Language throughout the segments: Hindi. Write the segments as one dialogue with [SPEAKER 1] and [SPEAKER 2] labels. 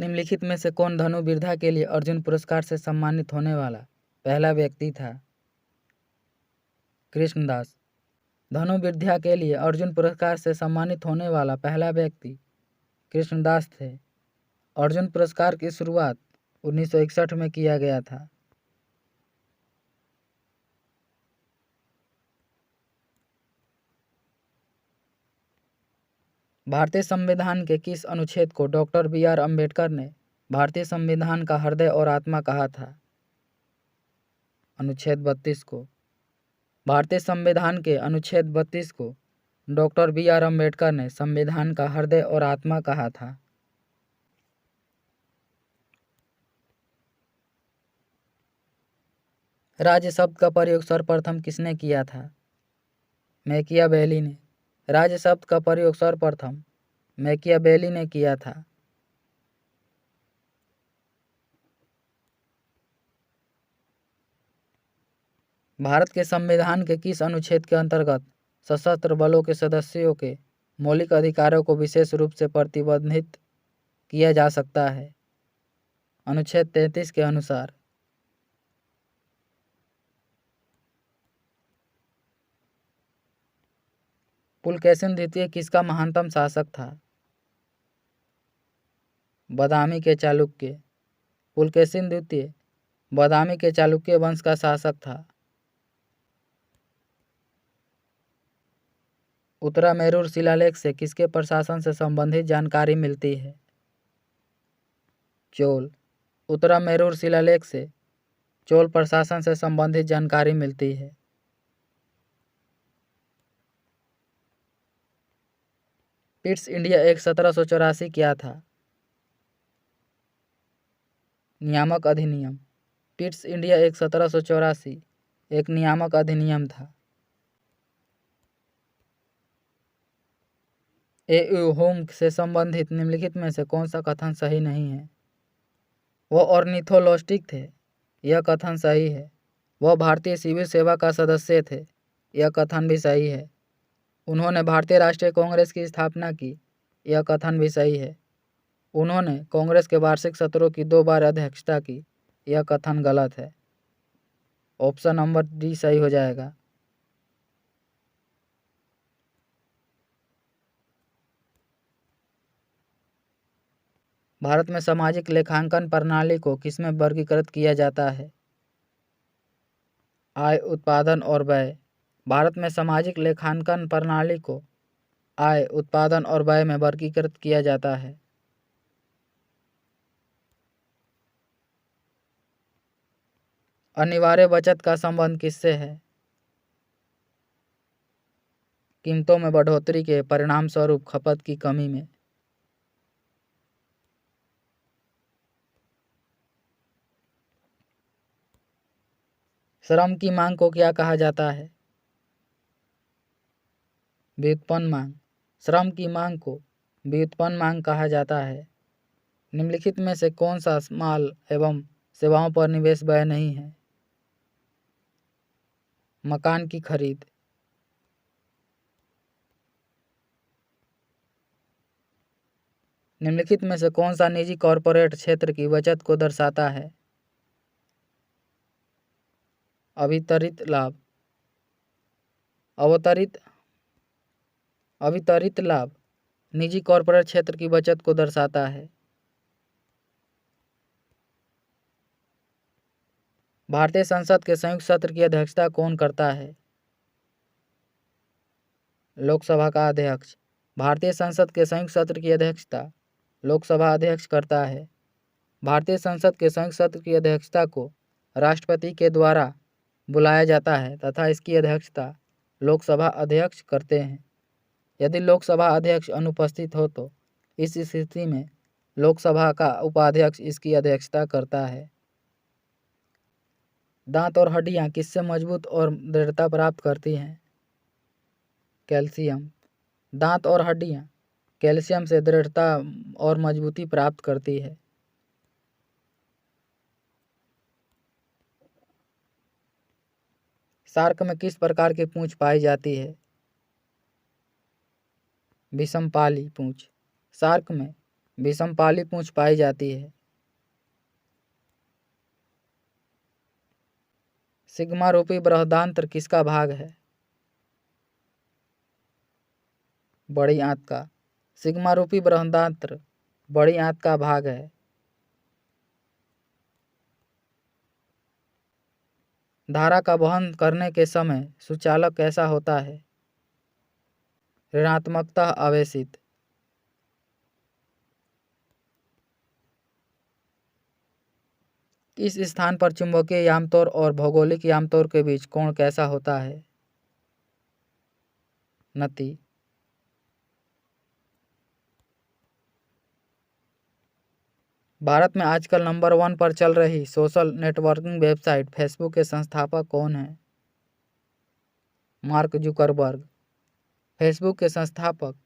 [SPEAKER 1] निम्नलिखित में से कौन धनुर्विद्या के लिए अर्जुन पुरस्कार से सम्मानित होने वाला पहला व्यक्ति था? कृष्णदास। धनुर्विद्या के लिए अर्जुन पुरस्कार से सम्मानित होने वाला पहला व्यक्ति कृष्णदास थे। अर्जुन पुरस्कार की शुरुआत 1961 में किया गया था। भारतीय संविधान के किस अनुच्छेद को डॉक्टर बी.आर. अम्बेडकर ने भारतीय संविधान का हृदय और आत्मा कहा था? अनुच्छेद 32 को। भारतीय संविधान के अनुच्छेद 32 को डॉक्टर बी.आर. अम्बेडकर ने संविधान का हृदय और आत्मा कहा था। राज्य शब्द का प्रयोग सर्वप्रथम किसने किया था? मैकियावेली ने। राज्य शब्द का प्रयोग सर्वप्रथम मैकियावेली ने किया था। भारत के संविधान के किस अनुच्छेद के अंतर्गत सशस्त्र बलों के सदस्यों के मौलिक अधिकारों को विशेष रूप से प्रतिबंधित किया जा सकता है? अनुच्छेद 33 के अनुसार। पुलकेशिन द्वितीय किसका महानतम शासक था? बादामी के चालुक्य। पुलकेशिन द्वितीय बादामी के चालुक्य वंश का शासक था। उत्तरामेरूर शिलालेख से किसके प्रशासन से संबंधित जानकारी मिलती है? चोल। उत्तरामेरूर शिलालेख से चोल प्रशासन से संबंधित जानकारी मिलती है। पिट्स इंडिया एक्ट 1784 क्या था? नियामक अधिनियम। पिट्स इंडिया एक्ट 1784 एक नियामक अधिनियम था। एयू होम से संबंधित निम्नलिखित में से कौन सा कथन सही नहीं है? वह ऑर्निथोलॉजिस्ट थे, यह कथन सही है। वह भारतीय सिविल सेवा का सदस्य थे, यह कथन भी सही है। उन्होंने भारतीय राष्ट्रीय कांग्रेस की स्थापना की, यह कथन भी सही है। उन्होंने कांग्रेस के वार्षिक सत्रों की 2 बार अध्यक्षता की, यह कथन गलत है। ऑप्शन नंबर डी सही हो जाएगा। भारत में सामाजिक लेखांकन प्रणाली को किसमें वर्गीकृत किया जाता है? आय, उत्पादन और व्यय। भारत में सामाजिक लेखांकन प्रणाली को आय, उत्पादन और व्यय में वर्गीकृत किया जाता है। अनिवार्य बचत का संबंध किससे है? कीमतों में बढ़ोतरी के परिणाम स्वरूप खपत की कमी में। श्रम की मांग को क्या कहा जाता है? व्युत्पन्न मांग। श्रम की मांग को व्युत्पन्न मांग कहा जाता है। निम्नलिखित में से कौन सा माल एवं सेवाओं पर निवेश व्यय नहीं है? मकान की खरीद। निम्नलिखित में से कौन सा निजी कॉरपोरेट क्षेत्र की बचत को दर्शाता है? अवितरित लाभ। अवितरित लाभ निजी कॉरपोरेट क्षेत्र की बचत को दर्शाता है। भारतीय संसद के संयुक्त सत्र की अध्यक्षता कौन करता है? लोकसभा का अध्यक्ष। भारतीय संसद के संयुक्त सत्र की अध्यक्षता लोकसभा अध्यक्ष करता है। भारतीय संसद के संयुक्त सत्र की अध्यक्षता को राष्ट्रपति के द्वारा बुलाया जाता है तथा इसकी अध्यक्षता लोकसभा अध्यक्ष करते हैं। यदि लोकसभा अध्यक्ष अनुपस्थित हो तो इस स्थिति में लोकसभा का उपाध्यक्ष इसकी अध्यक्षता करता है। दांत और हड्डियां किससे मजबूत और दृढ़ता प्राप्त करती हैं? कैल्शियम। दांत और हड्डियां कैल्शियम से दृढ़ता और मजबूती प्राप्त करती है। शार्क में किस प्रकार की पूंछ पाई जाती है? विषमपाली पूंछ। शार्क में विषमपाली पूंछ पाई जाती है। सिग्मा रूपी बृहदान्त्र किसका भाग है? बड़ी आंत का। सिग्मा रूपी बृहदान्त्र बड़ी आंत का भाग है। धारा का वहन करने के समय सुचालक कैसा होता है? ऋणात्मकतः आवेशित। इस स्थान पर चुंबकीय यामतोड़ और भौगोलिक यामतोड़ के बीच कोण कैसा होता है? नति। भारत में आजकल नंबर 1 पर चल रही सोशल नेटवर्किंग वेबसाइट फेसबुक के संस्थापक कौन हैं? Mark Zuckerberg. फेसबुक के संस्थापक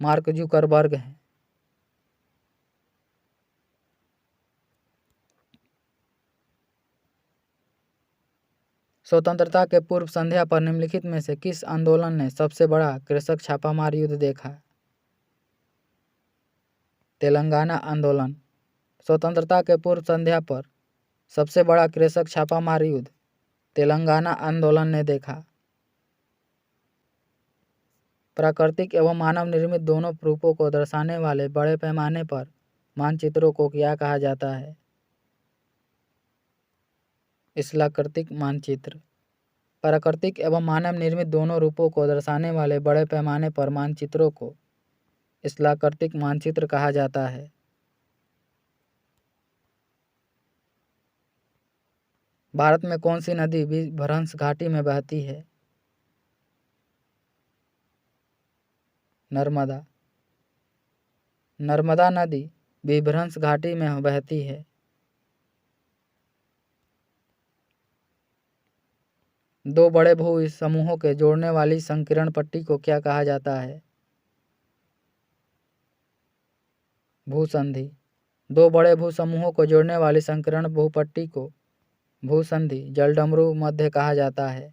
[SPEAKER 1] मार्क जुकरबर्ग हैं। स्वतंत्रता के पूर्व संध्या पर निम्नलिखित में से किस आंदोलन ने सबसे बड़ा कृषक छापामार युद्ध देखा? तेलंगाना आंदोलन। स्वतंत्रता के पूर्व संध्या पर सबसे बड़ा कृषक छापामार युद्ध तेलंगाना आंदोलन ने देखा। प्राकृतिक एवं मानव निर्मित दोनों रूपों को दर्शाने वाले बड़े पैमाने पर मानचित्रों को क्या कहा जाता है? स्थलाकृतिक मानचित्र। प्राकृतिक एवं मानव निर्मित दोनों रूपों को दर्शाने वाले बड़े पैमाने पर मानचित्रों को स्थलाकृतिक मानचित्र कहा जाता है। भारत में कौन सी नदी विभ्रंश घाटी में बहती है? नर्मदा। नर्मदा नदी विभ्रंश घाटी में बहती है। दो बड़े भू समूहों के जोड़ने वाली संकीर्ण पट्टी को क्या कहा जाता है? भूसंधि। दो बड़े भू समूहों को जोड़ने वाली संकीर्ण भूपट्टी को भूसंधि जलडमरू मध्य कहा जाता है।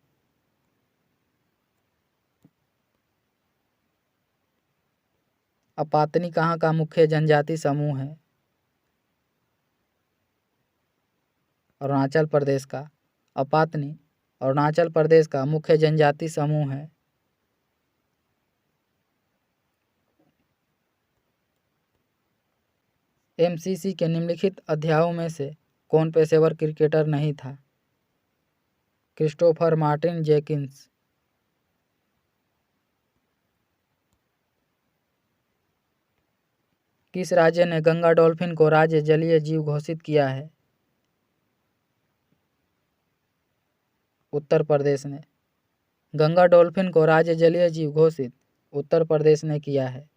[SPEAKER 1] अपातनी कहाँ का मुख्य जनजाति समूह है? अरुणाचल प्रदेश का। अपातनी अरुणाचल प्रदेश का मुख्य जनजाति समूह है। एमसीसी के निम्नलिखित अध्यायों में से कौन पेशेवर क्रिकेटर नहीं था? Christopher Martin Jenkins. किस राज्य ने गंगा डॉल्फिन को राज्य जलीय जीव घोषित किया है? उत्तर प्रदेश ने। गंगा डॉल्फिन को राज्य जलीय जीव घोषित उत्तर प्रदेश ने किया है।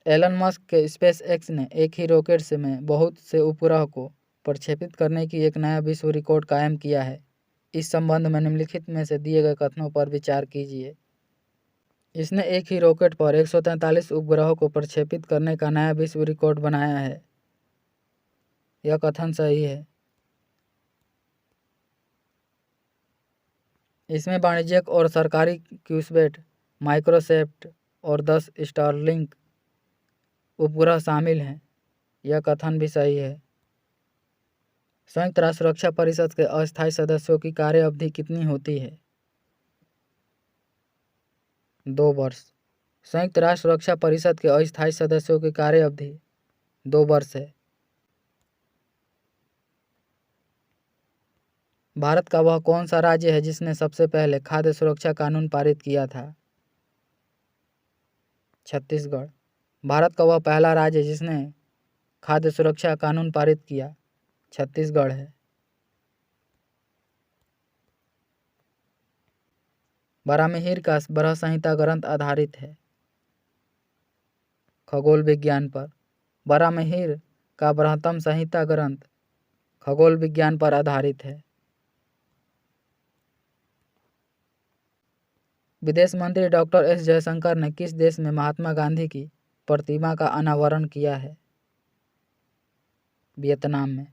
[SPEAKER 1] एलन मस्क के स्पेस एक्स ने एक ही रॉकेट से में बहुत से उपग्रह को प्रक्षेपित करने की एक नया विश्व रिकॉर्ड कायम किया है। इस संबंध में निम्नलिखित में से दिए गए कथनों पर विचार कीजिए। इसने एक ही रॉकेट पर 143 उपग्रहों को प्रक्षेपित करने का नया विश्व रिकॉर्ड बनाया है। यह कथन सही है। इसमें वाणिज्यिक और सरकारी क्यूसबैट, माइक्रोसैट और 10 स्टारलिंक उपग्रह शामिल हैं। यह कथन भी सही है। संयुक्त राष्ट्र सुरक्षा परिषद के अस्थायी सदस्यों की कार्य अवधि कितनी होती है? 2 वर्ष। संयुक्त राष्ट्र सुरक्षा परिषद के अस्थायी सदस्यों की कार्य अवधि 2 वर्ष है। भारत का वह कौन सा राज्य है जिसने सबसे पहले खाद्य सुरक्षा कानून पारित किया था? छत्तीसगढ़। भारत का वह पहला राज्य जिसने खाद्य सुरक्षा कानून पारित किया छत्तीसगढ़ है। बराहमिहिर का बरह संहिता ग्रंथ आधारित है खगोल विज्ञान पर। बराहमिहिर का बृहत्तम संहिता ग्रंथ खगोल विज्ञान पर आधारित है। विदेश मंत्री डॉक्टर एस जयशंकर ने किस देश में महात्मा गांधी की प्रतिमा का अनावरण किया है? वियतनाम में।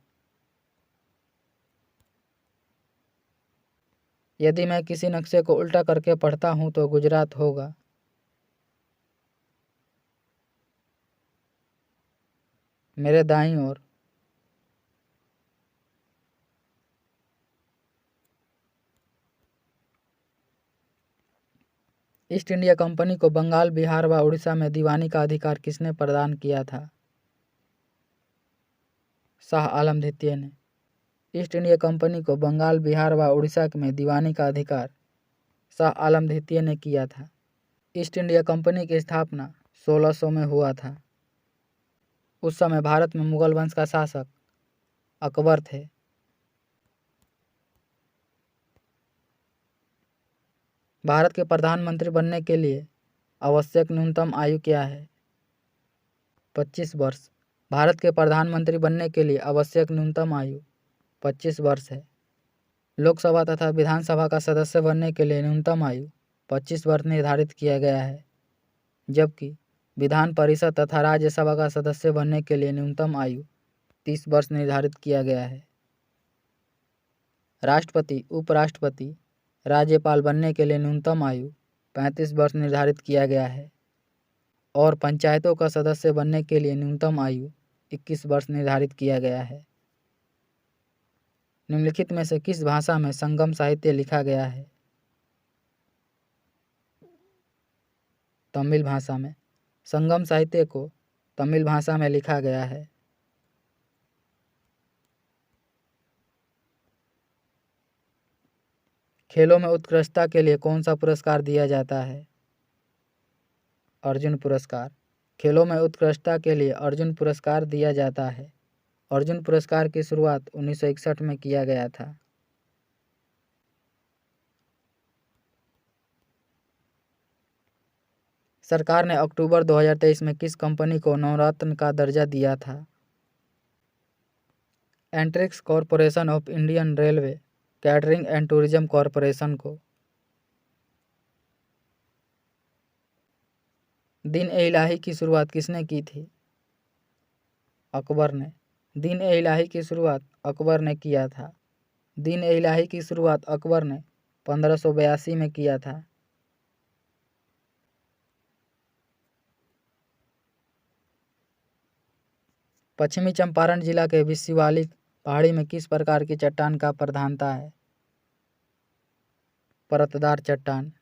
[SPEAKER 1] यदि मैं किसी नक्शे को उल्टा करके पढ़ता हूँ तो गुजरात होगा। मेरे दाईं ओर। ईस्ट इंडिया कंपनी को बंगाल, बिहार व उड़ीसा में दीवानी का अधिकार किसने प्रदान किया था? शाह आलम द्वितीय ने। ईस्ट इंडिया कंपनी को बंगाल, बिहार व उड़ीसा में दीवानी का अधिकार शाह आलम द्वितीय ने किया था। ईस्ट इंडिया कंपनी की स्थापना 1600 में हुआ था। उस समय भारत में मुगल वंश का शासक अकबर थे। भारत के प्रधानमंत्री बनने के लिए आवश्यक न्यूनतम आयु क्या है? 25 वर्ष। भारत के प्रधानमंत्री बनने के लिए आवश्यक न्यूनतम आयु 25 वर्ष है। लोकसभा तथा विधानसभा का सदस्य बनने के लिए न्यूनतम आयु 25 वर्ष निर्धारित किया गया है, जबकि विधान परिषद तथा राज्यसभा का सदस्य बनने के लिए न्यूनतम आयु 30 वर्ष निर्धारित किया गया है। राष्ट्रपति, उपराष्ट्रपति, राज्यपाल बनने के लिए न्यूनतम आयु 35 वर्ष निर्धारित किया गया है और पंचायतों का सदस्य बनने के लिए न्यूनतम आयु 21 वर्ष निर्धारित किया गया है। निम्नलिखित में से किस भाषा में संगम साहित्य लिखा गया है? तमिल भाषा में। संगम साहित्य को तमिल भाषा में लिखा गया है। खेलों में उत्कृष्टता के लिए कौन सा पुरस्कार दिया जाता है? अर्जुन पुरस्कार। खेलों में उत्कृष्टता के लिए अर्जुन पुरस्कार दिया जाता है। अर्जुन पुरस्कार की शुरुआत 1961 में किया गया था। सरकार ने अक्टूबर 2023 में किस कंपनी को नवरत्न का दर्जा दिया था? Antrix corporation of Indian railway catering and tourism corporation को। दीन-ए-इलाही की शुरुआत किसने की थी? अकबर ने। दीन-ए-इलाही की शुरुआत अकबर ने किया था। दीन-ए-इलाही की शुरुआत अकबर ने 1582 में किया था। पश्चिमी चंपारण जिला के विश्यवालिक पहाड़ी में किस प्रकार की चट्टान का प्रधानता है? परतदार चट्टान।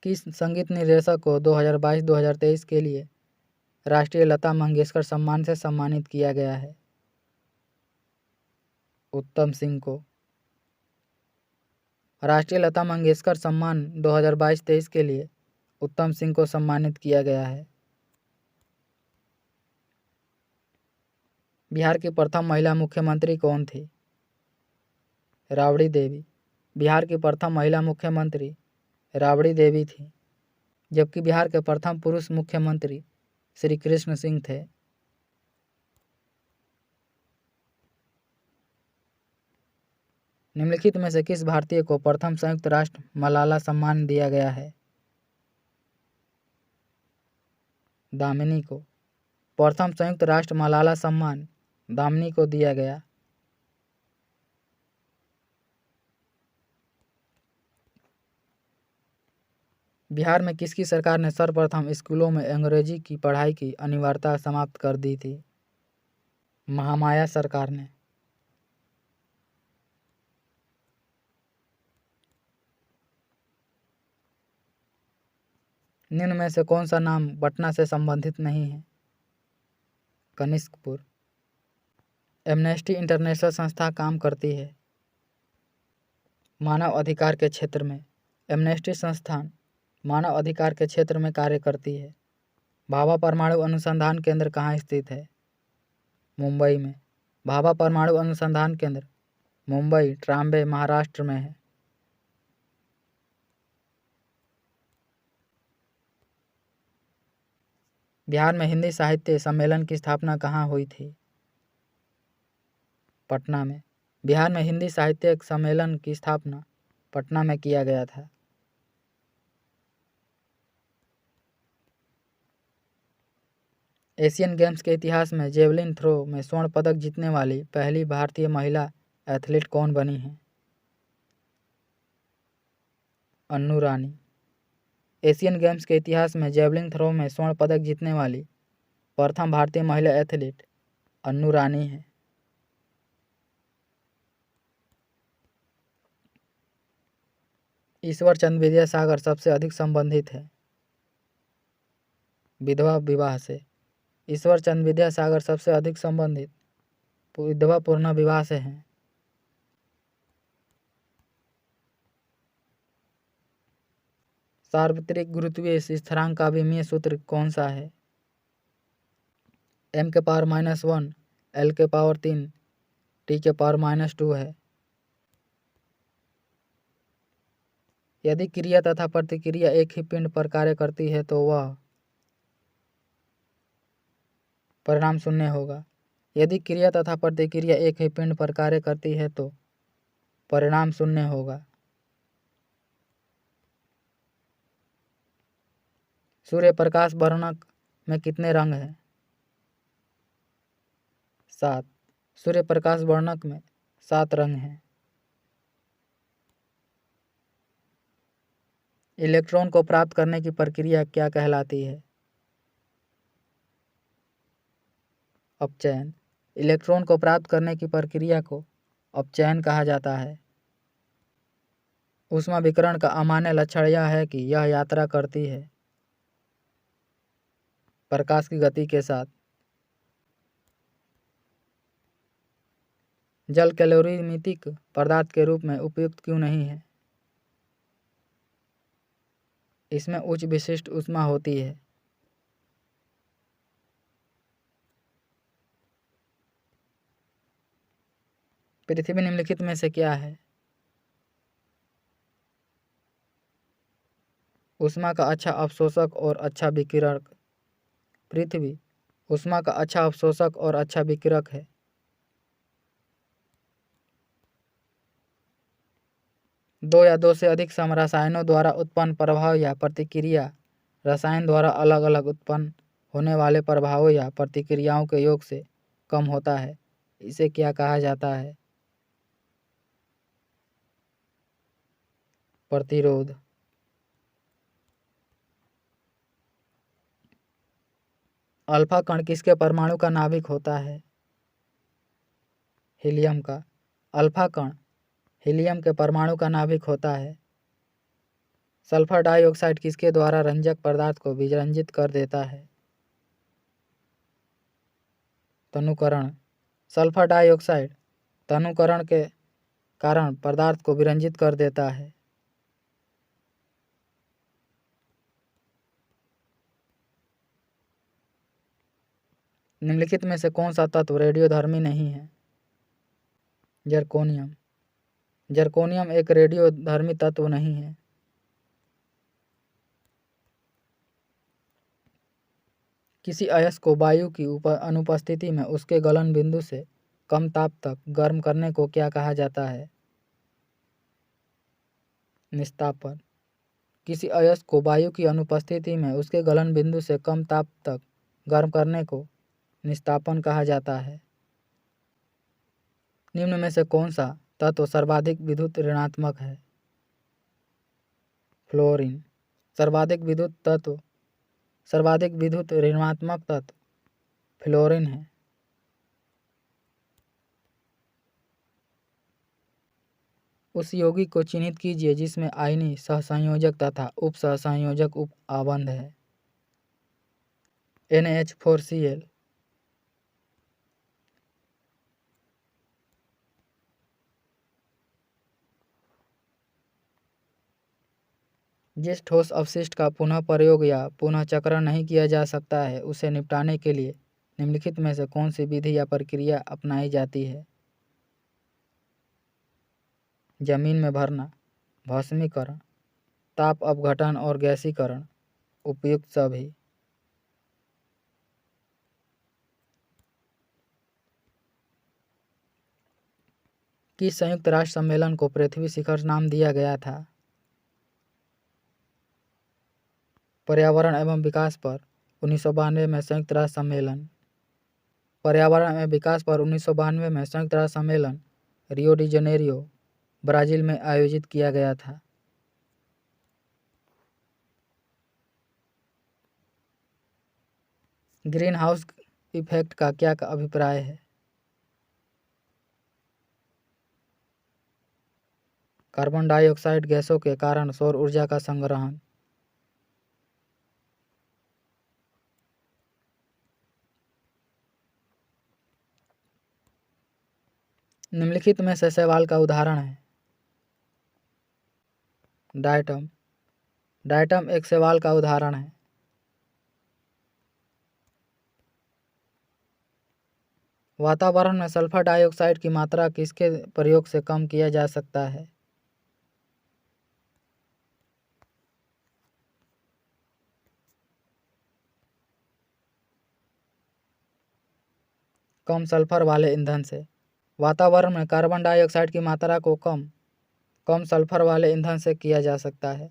[SPEAKER 1] किस संगीत निर्देशक को 2022-2023 के लिए राष्ट्रीय लता मंगेशकर सम्मान से सम्मानित किया गया है? उत्तम सिंह को। राष्ट्रीय लता मंगेशकर सम्मान 2022-23 के लिए उत्तम सिंह को सम्मानित किया गया है। बिहार की प्रथम महिला मुख्यमंत्री कौन थी? राबड़ी देवी। बिहार की प्रथम महिला मुख्यमंत्री राबड़ी देवी थी, जबकि बिहार के प्रथम पुरुष मुख्यमंत्री श्री कृष्ण सिंह थे। निम्नलिखित में से किस भारतीय को प्रथम संयुक्त राष्ट्र मलाला सम्मान दिया गया है? दामिनी को। प्रथम संयुक्त राष्ट्र मलाला सम्मान दामिनी को दिया गया। बिहार में किसकी सरकार ने सर्वप्रथम स्कूलों में अंग्रेजी की पढ़ाई की अनिवार्यता समाप्त कर दी थी? महामाया सरकार ने। निम्न में से कौन सा नाम पटना से संबंधित नहीं है? कनिष्कपुर। एमनेस्टी इंटरनेशनल संस्था काम करती है। मानव अधिकार के क्षेत्र में एमनेस्टी संस्थान मानव अधिकार के क्षेत्र में कार्य करती है। भाभा परमाणु अनुसंधान केंद्र कहाँ स्थित है? मुंबई में। भाभा परमाणु अनुसंधान केंद्र मुंबई, ट्राम्बे, महाराष्ट्र में है। बिहार में हिंदी साहित्य सम्मेलन की स्थापना कहाँ हुई थी? पटना में। बिहार में हिंदी साहित्य सम्मेलन की स्थापना पटना में किया गया था। एशियन गेम्स के इतिहास में जेवलिन थ्रो में स्वर्ण पदक जीतने वाली पहली भारतीय महिला एथलीट कौन बनी है? अन्नू रानी। एशियन गेम्स के इतिहास में जेवलिन थ्रो में स्वर्ण पदक जीतने वाली प्रथम भारतीय महिला एथलीट अन्नू रानी है। ईश्वर चंद्र विद्यासागर सबसे अधिक संबंधित है विधवा विवाह से। ईश्वर चंद्र विद्यासागर सबसे अधिक संबंधित विधवा पूर्ण विवाह से हैं। सार्वत्रिक गुरुत्वीय स्थिरांक का अभिमीय सूत्र कौन सा है? m⁻⁻1 l⁻3 t⁻2 है। यदि क्रिया तथा प्रतिक्रिया एक ही पिंड पर कार्य करती है तो वह परिणाम शून्य होगा। यदि क्रिया तथा प्रतिक्रिया एक ही पिंड पर कार्य करती है तो परिणाम शून्य होगा। सूर्य प्रकाश वर्णक में कितने रंग हैं? 7। सूर्य प्रकाश वर्णक में 7 रंग हैं। इलेक्ट्रॉन को प्राप्त करने की प्रक्रिया क्या कहलाती है? अपचयन। इलेक्ट्रॉन को प्राप्त करने की प्रक्रिया को अपचयन कहा जाता है। ऊष्मा विकिरण का अमान्य लक्षण यह है कि यह यात्रा करती है प्रकाश की गति के साथ। जल कैलोरीमितिक पदार्थ के रूप में उपयुक्त क्यों नहीं है? इसमें उच्च विशिष्ट ऊष्मा होती है। पृथ्वी निम्नलिखित में से क्या है? ऊष्मा का अच्छा अवशोषक और अच्छा विकिरक। पृथ्वी ऊष्मा का अच्छा अवशोषक और अच्छा विकिरक है। दो या दो से अधिक समरसायनों द्वारा उत्पन्न प्रभाव या प्रतिक्रिया रसायन द्वारा अलग अलग उत्पन्न होने वाले प्रभावों या प्रतिक्रियाओं के योग से कम होता है। इसे क्या कहा जाता है? प्रतिरोध। अल्फा कण किसके परमाणु का नाभिक होता है? हीलियम का। अल्फा कण हीलियम के परमाणु का नाभिक होता है। सल्फर डाइऑक्साइड किसके द्वारा रंजक पदार्थ को विरंजित कर देता है? तनुकरण। सल्फर डाइऑक्साइड तनुकरण के कारण पदार्थ को विरंजित कर देता है। निम्नलिखित में से कौन सा तत्व रेडियोधर्मी नहीं है? जर्कोनियम। जर्कोनियम एक रेडियोधर्मी तत्व नहीं है। किसी अयस्क को वायु की अनुपस्थिति में उसके गलन बिंदु से कम ताप तक गर्म करने को क्या कहा जाता है? निस्तापन। किसी अयस्क को वायु की अनुपस्थिति में उसके गलन बिंदु से कम ताप तक गर्म करने को निस्तापन कहा जाता है। निम्न में से कौन सा तत्व सर्वाधिक विद्युत ऋणात्मक है? फ्लोरीन। सर्वाधिक विद्युत ऋणात्मक तत्व फ्लोरीन है। उस यौगिक को चिन्हित कीजिए जिसमें आयनी सहसंयोजक तथा उप सहसंयोजक उप आबंध है। NH4Cl। जिस ठोस अपशिष्ट का पुनः प्रयोग या पुनः चक्रण नहीं किया जा सकता है उसे निपटाने के लिए निम्नलिखित में से कौन सी विधि या प्रक्रिया अपनाई जाती है? जमीन में भरना, भस्मीकरण, ताप अपघटन और गैसीकरण। उपयुक्त सभी। किस संयुक्त राष्ट्र सम्मेलन को पृथ्वी शिखर नाम दिया गया था? पर्यावरण एवं विकास पर 1992 में संयुक्त राष्ट्र सम्मेलन। पर्यावरण एवं विकास पर 1992 में संयुक्त राष्ट्र सम्मेलन रियो डी जनेरियो ब्राजील में आयोजित किया गया था। ग्रीन हाउस इफेक्ट का क्या अभिप्राय है? कार्बन डाइऑक्साइड गैसों के कारण सौर ऊर्जा का संग्रहण। निम्नलिखित में से शैवाल का उदाहरण है। डायटम। डायटम एक शैवाल का उदाहरण है। वातावरण में सल्फर डाइऑक्साइड की मात्रा किसके प्रयोग से कम किया जा सकता है? कम सल्फर वाले ईंधन से। वातावरण में कार्बन डाइऑक्साइड की मात्रा को कम सल्फर वाले ईंधन से किया जा सकता है।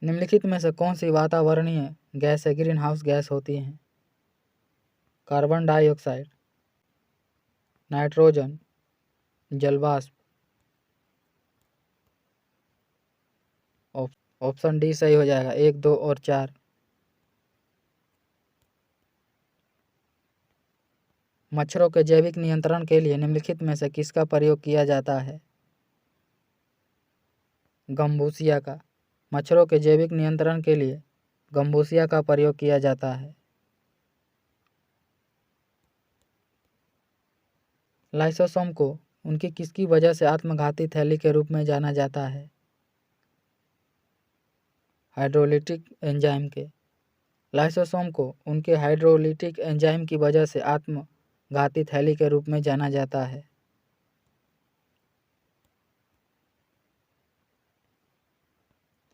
[SPEAKER 1] निम्नलिखित में से कौन सी वातावरणीय गैसें ग्रीन हाउस गैस होती हैं? कार्बन डाइऑक्साइड, नाइट्रोजन, जलवाष्प। ऑप्शन डी सही हो जाएगा, 1, 2 और 4। मच्छरों के जैविक नियंत्रण के लिए निम्नलिखित में से किसका प्रयोग किया जाता है? गम्बूसिया का। मच्छरों के जैविक नियंत्रण के लिए गम्बूसिया का प्रयोग किया जाता है। लाइसोसोम को उनकी किसकी वजह से आत्मघाती थैली के रूप में जाना जाता है? हाइड्रोलिटिक एंजाइम के। लाइसोसोम को उनके हाइड्रोलिटिक एंजाइम की वजह से आत्मघाती थैली के रूप में जाना जाता है।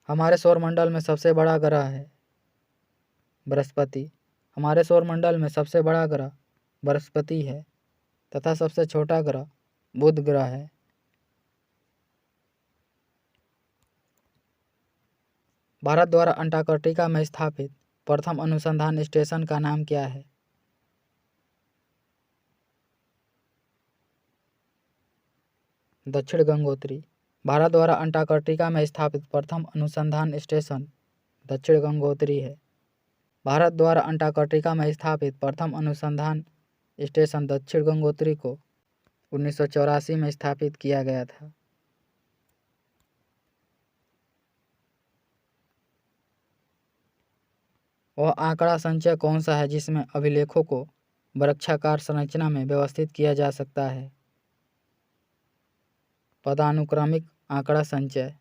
[SPEAKER 1] हमारे सौरमंडल में सबसे बड़ा ग्रह है बृहस्पति। हमारे सौरमंडल में सबसे बड़ा ग्रह बृहस्पति है तथा सबसे छोटा ग्रह बुध ग्रह है। भारत द्वारा अंटार्कटिका में स्थापित प्रथम अनुसंधान स्टेशन का नाम क्या है? दक्षिण गंगोत्री। भारत द्वारा अंटार्कटिका में स्थापित प्रथम अनुसंधान स्टेशन दक्षिण गंगोत्री है। भारत द्वारा अंटार्कटिका में स्थापित प्रथम अनुसंधान स्टेशन दक्षिण गंगोत्री को 1984 में स्थापित किया गया था। वह आंकड़ा संचय कौन सा है जिसमें अभिलेखों को वृक्षाकार संरचना में व्यवस्थित किया जा सकता है? पदानुक्रमिक आंकड़ा संचय।